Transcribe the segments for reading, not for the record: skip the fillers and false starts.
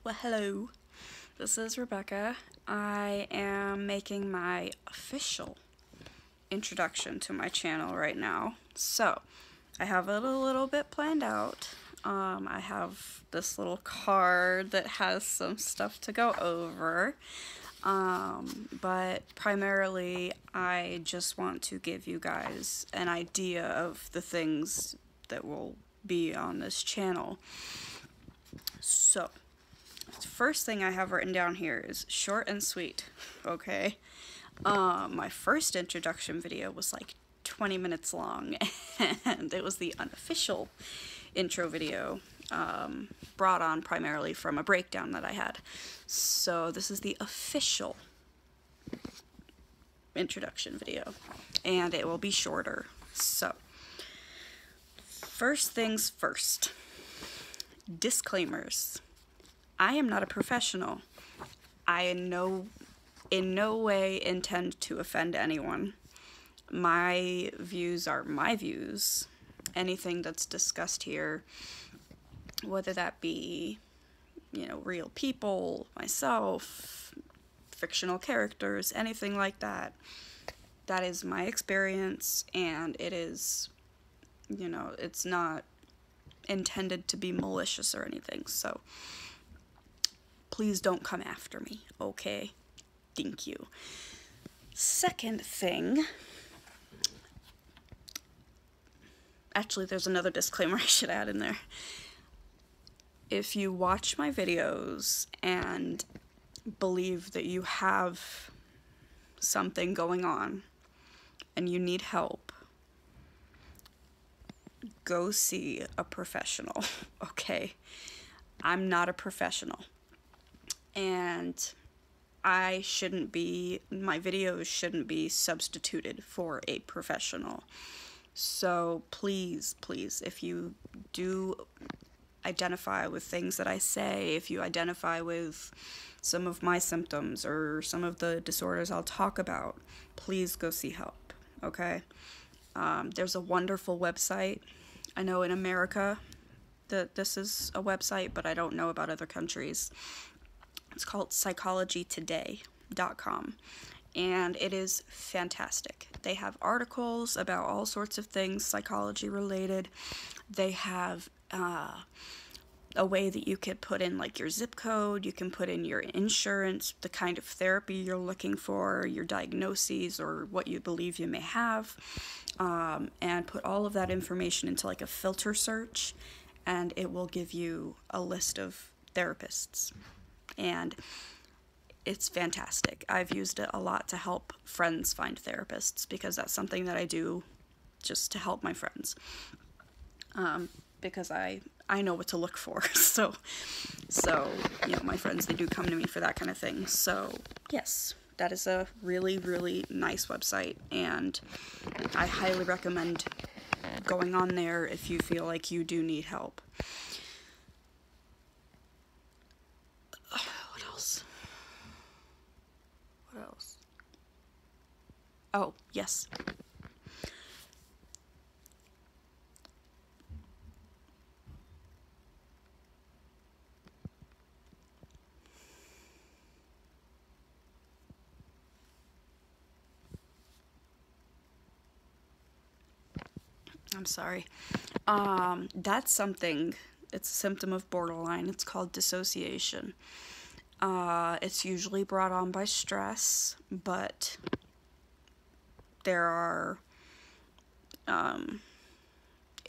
Well, hello. This is Rebecca. I am making my official introduction to my channel right now. So, I have it a little bit planned out. I have this little card that has some stuff to go over. But primarily, I just want to give you guys an idea of the things that will be on this channel. So, first thing I have written down here is short and sweet, okay? My first introduction video was like 20 minutes long, and it was the unofficial intro video, brought on primarily from a breakdown that I had. So this is the official introduction video, and it will be shorter. So, first things first. Disclaimers. I am not a professional. I in no way intend to offend anyone. My views are my views. Anything that's discussed here, whether that be, real people, myself, fictional characters, anything like that, that is my experience, and it is, it's not intended to be malicious or anything, so please don't come after me, okay? Thank you. Second thing, actually there's another disclaimer I should add in there. If you watch my videos and believe that you have something going on and you need help, go see a professional, okay? I'm not a professional. And my videos shouldn't be substituted for a professional. So please, if you do identify with things that I say, if you identify with some of my symptoms or some of the disorders I'll talk about, please go see help, okay? There's a wonderful website. I know in America that this is a website, but I don't know about other countries. It's called psychologytoday.com, and it is fantastic. They have articles about all sorts of things psychology related. They have a way that you could put in like your zip code, you can put in your insurance, the kind of therapy you're looking for, your diagnoses or what you believe you may have, and put all of that information into like a filter search, and it will give you a list of therapists. And it's fantastic. I've used it a lot to help friends find therapists, because that's something that I do just to help my friends. Because I know what to look for. So, my friends, they do come to me for that kind of thing. So, yes, that is a really, really nice website, and I highly recommend going on there if you feel like you do need help. What else? Oh, yes. I'm sorry. That's something, it's a symptom of borderline. It's called dissociation. It's usually brought on by stress, but there are,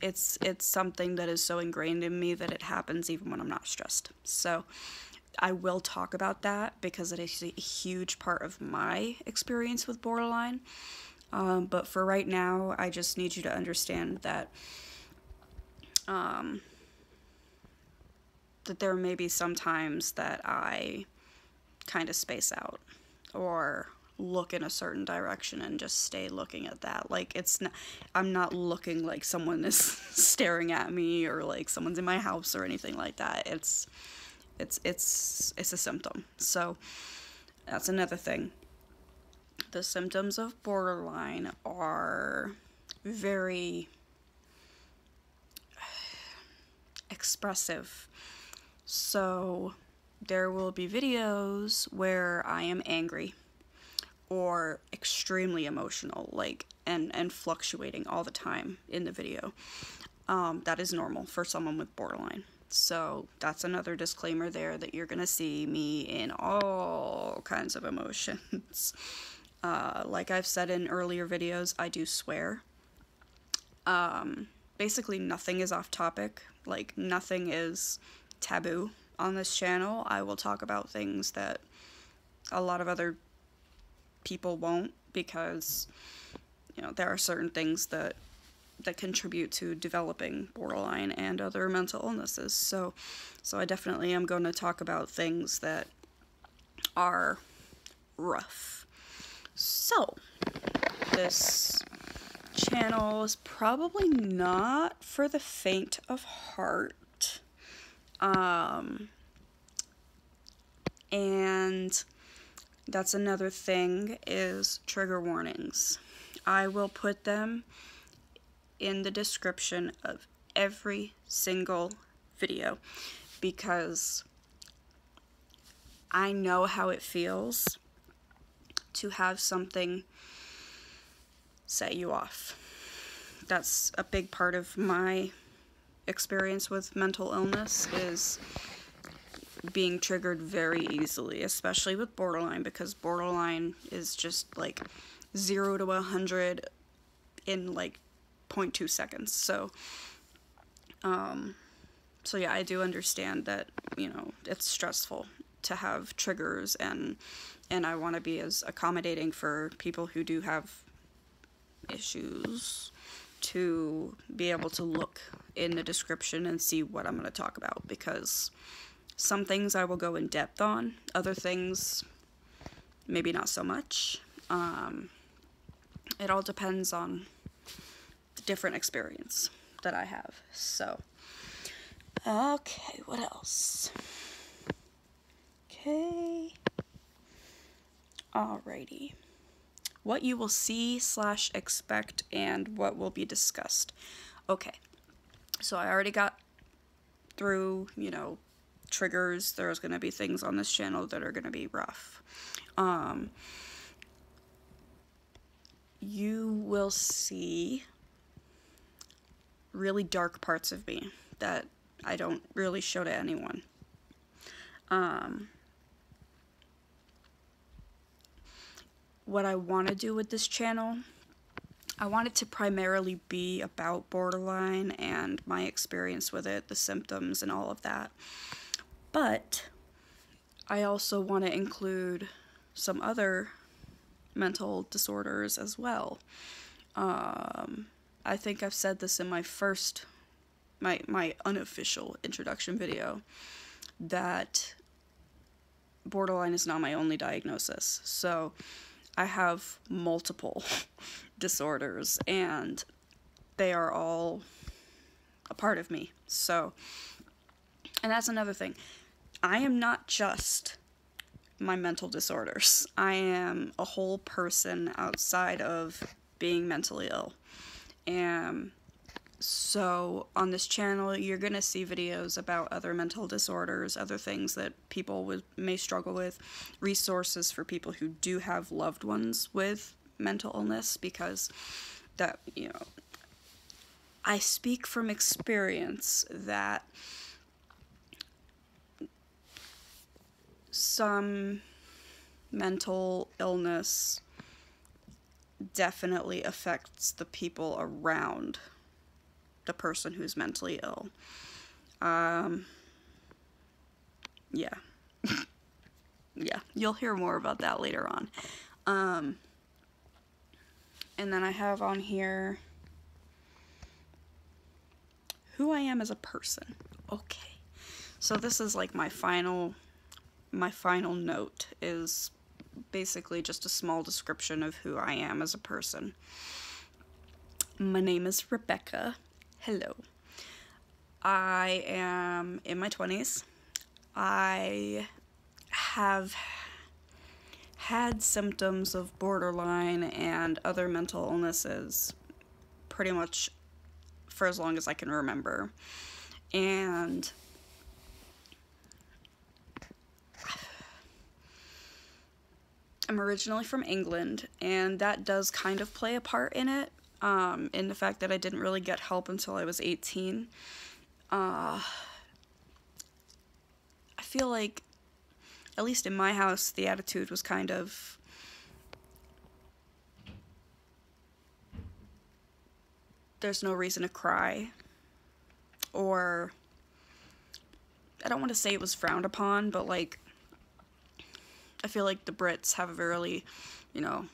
it's something that is so ingrained in me that it happens even when I'm not stressed. So I will talk about that because it is a huge part of my experience with borderline. But for right now, I just need you to understand that that there may be some times that I kind of space out or look in a certain direction and just stay looking at that. Like, I'm not looking like someone is staring at me or like someone's in my house or anything like that. It's a symptom. So that's another thing. The symptoms of borderline are very expressive. So there will be videos where I am angry or extremely emotional, like, and fluctuating all the time in the video. That is normal for someone with borderline. So that's another disclaimer there, that you're gonna see me in all kinds of emotions. Like I've said in earlier videos, I do swear. Basically nothing is off topic, like nothing is taboo on this channel. I will talk about things that a lot of other people won't, because, you know, there are certain things that contribute to developing borderline and other mental illnesses. So I definitely am going to talk about things that are rough. So this channel is probably not for the faint of heart. And that's another thing, is trigger warnings. I will put them in the description of every single video, because I know how it feels to have something set you off. That's a big part of my experience with mental illness, is being triggered very easily, especially with borderline, because borderline is just like 0 to 100 in like 0.2 seconds. So yeah, I do understand that, you know, it's stressful to have triggers, and I want to be as accommodating for people who do have issues, to be able to look in the description and see what I'm going to talk about, because some things I will go in depth on, other things maybe not so much. It all depends on the different experience that I have. So, okay, what else? Okay. Alrighty. What you will see/expect and what will be discussed. Okay. So I already got through, you know, triggers. There's going to be things on this channel that are going to be rough. You will see really dark parts of me that I don't really show to anyone. What I want to do with this channel, I want it to primarily be about borderline and my experience with it, the symptoms and all of that. But I also want to include some other mental disorders as well. I think I've said this in my first, my unofficial introduction video, that borderline is not my only diagnosis. So I have multiple disorders, and they are all a part of me. So, and that's another thing. I am not just my mental disorders. I am a whole person outside of being mentally ill. And so on this channel, you're going to see videos about other mental disorders, other things that people may struggle with, resources for people who do have loved ones with mental illness, because that, you know, I speak from experience that some mental illness definitely affects the people around the person who's mentally ill. Yeah. Yeah, you'll hear more about that later on. And then I have on here who I am as a person. Okay. So this is like my final note, is basically just a small description of who I am as a person. My name is Rebecca. Hello. I am in my 20s. I have had symptoms of borderline and other mental illnesses pretty much for as long as I can remember. And I'm originally from England, and that does kind of play a part in it, in the fact that I didn't really get help until I was 18. I feel like, at least in my house, the attitude was kind of, there's no reason to cry, or, I don't want to say it was frowned upon, but like, I feel like the Brits have a very, you know,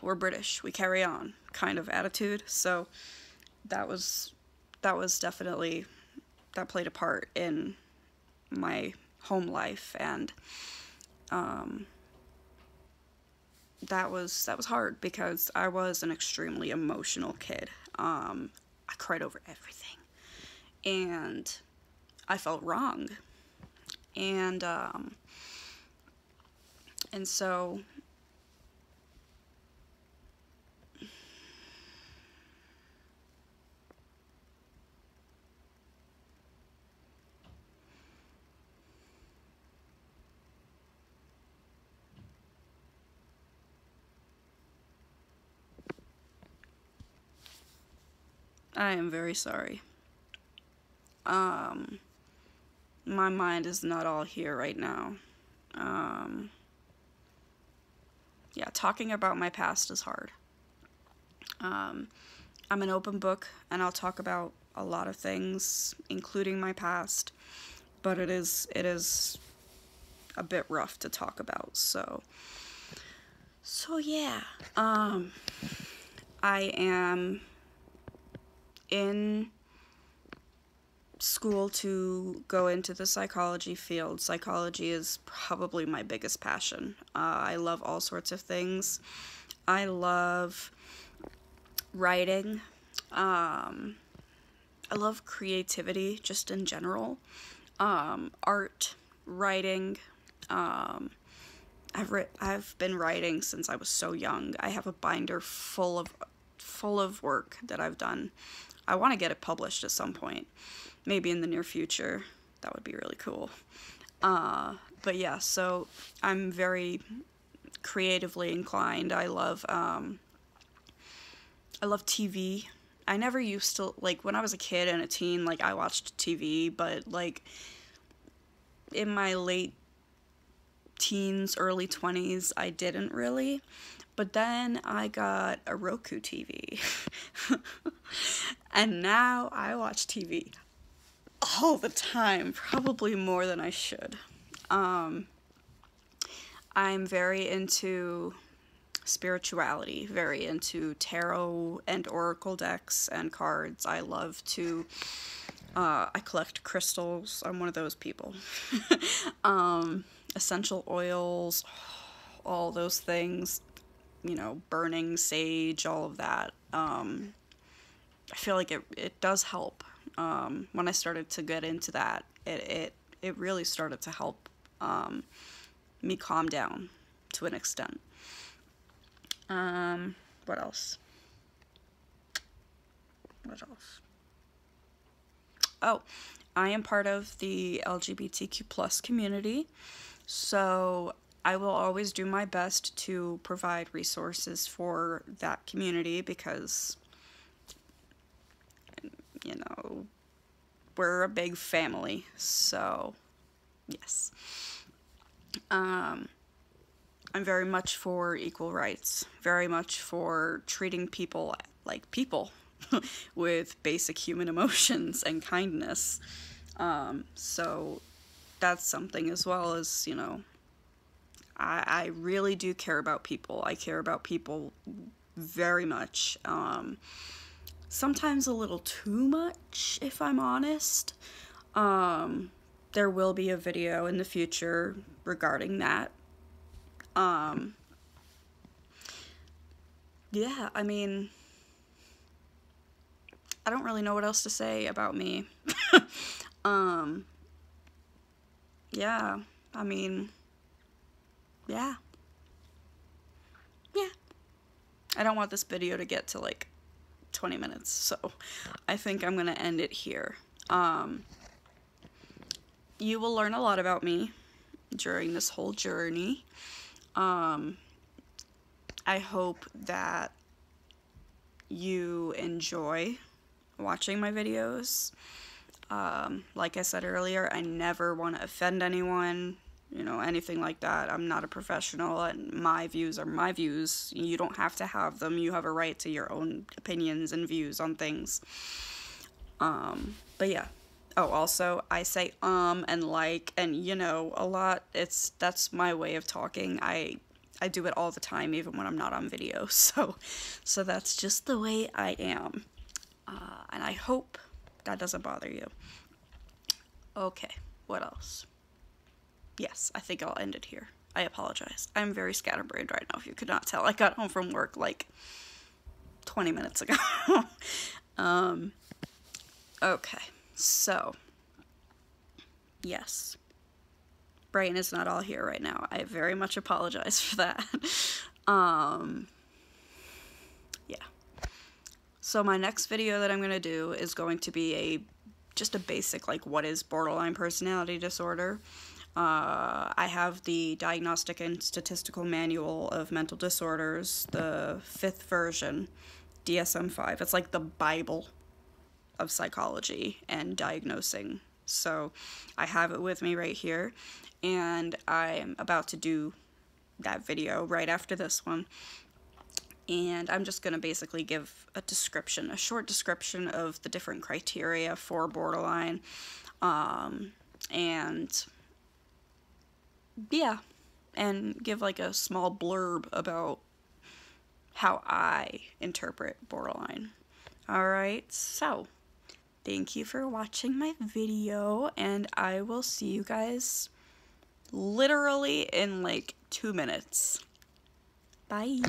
we're British, we carry on kind of attitude. So that was definitely, that played a part in my home life, and that was hard because I was an extremely emotional kid. I cried over everything, and I felt wrong, and so I am very sorry. My mind is not all here right now. Yeah, talking about my past is hard. I'm an open book, and I'll talk about a lot of things, including my past, but it is a bit rough to talk about, so yeah. I am in school to go into the psychology field. Psychology is probably my biggest passion. I love all sorts of things. I love writing. I love creativity just in general. Art, writing. I've been writing since I was so young. I have a binder full of work that I've done. I want to get it published at some point. Maybe in the near future. That would be really cool. But yeah, so I'm very creatively inclined. I love TV. I never used to, like, when I was a kid and a teen, like, I watched TV, but, like, in my late teens, early 20s, I didn't really. But then I got a Roku TV. And now I watch TV all the time, probably more than I should. I'm very into spirituality, very into tarot and oracle decks and cards. I love to, I collect crystals. I'm one of those people. Essential oils, all those things, you know, burning sage, all of that. I feel like it does help. When I started to get into that, it really started to help me calm down to an extent. What else? Oh, I am part of the LGBTQ plus community, so I will always do my best to provide resources for that community because, you know, we're a big family, so yes. I'm very much for equal rights, very much for treating people like people with basic human emotions and kindness. So that's something, as well as, you know, I really do care about people. I care about people very much. Sometimes a little too much, if I'm honest. There will be a video in the future regarding that. Yeah, I mean, I don't really know what else to say about me. Yeah, I mean, yeah. I don't want this video to get to, like, 20 minutes, so I think I'm gonna end it here. You will learn a lot about me during this whole journey. I hope that you enjoy watching my videos. Like I said earlier, I never want to offend anyone, you know, anything like that. I'm not a professional, and my views are my views. You don't have to have them. You have a right to your own opinions and views on things. But yeah. Oh, also, I say and like, and you know, a lot. That's my way of talking. I do it all the time, even when I'm not on video. So that's just the way I am. And I hope that doesn't bother you. Okay, what else? Yes, I think I'll end it here. I apologize. I'm very scatterbrained right now, if you could not tell. I got home from work like 20 minutes ago. Okay, so, yes. Brain is not all here right now. I very much apologize for that. Yeah. So my next video that I'm going to do is going to be just a basic, like, what is borderline personality disorder? I have the Diagnostic and Statistical Manual of Mental Disorders, the 5th version, DSM-5. It's like the Bible of psychology and diagnosing. So I have it with me right here, and I'm about to do that video right after this one. And I'm just going to basically give a description, a short description of the different criteria for borderline, and yeah, and give like a small blurb about how I interpret borderline. Alright, so thank you for watching my video, and I will see you guys literally in like 2 minutes. Bye!